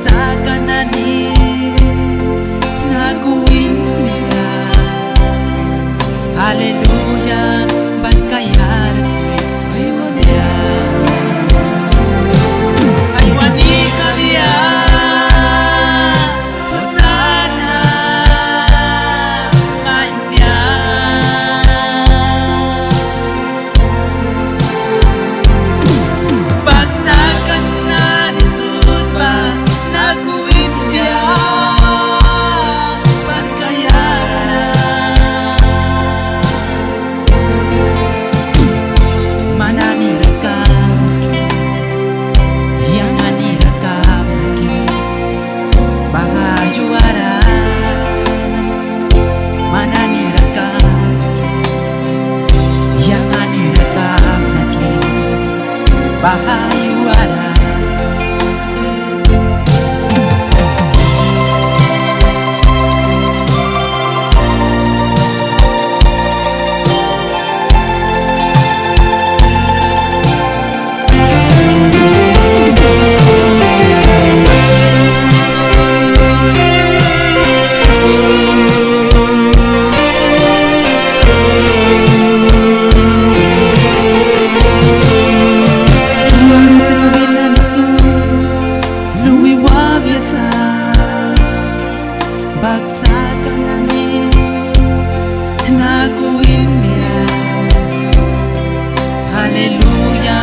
bagsakan na ni naguin nila. Haleluya, bangkayan si Aywandia. Aywani kabia, Hosana, Aywandia. Bagsakan na ni Sutba, naguin niya, bahayuara. Bagsakan na ni naguin niya. Haleluya,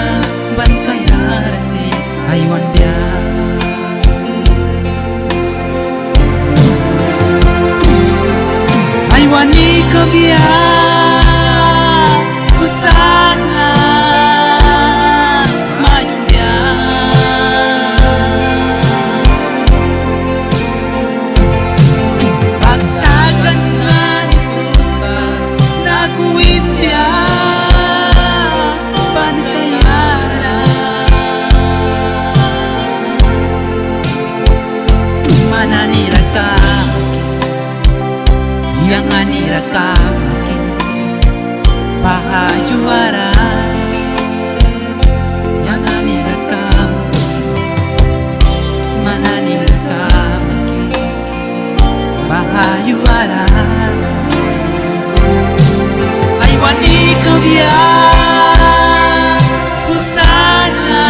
bangkaya si Aywandia. Aywani kabia, Hosana, Aywandia. Bagsakan na ni Sutba, naguin niya, bangkayara. Mananira ka, yang anira ka akin, bahayuara. Yang anira ka, mananira ka akin, bahayuara. Aywani kabia, Hosana,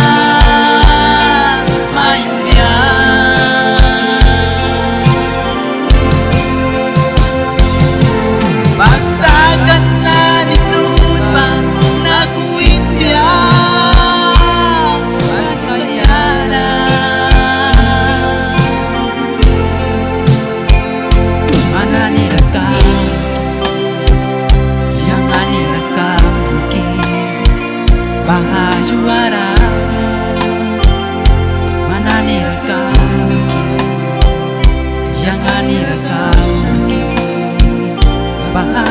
Aywandia. Bagsakan na ni Sutba, naguin niya, bangkayara. Mananira ka, yang anira ka akin, bahayuara. Mananira ka, yang anira ka akin, bahayuara.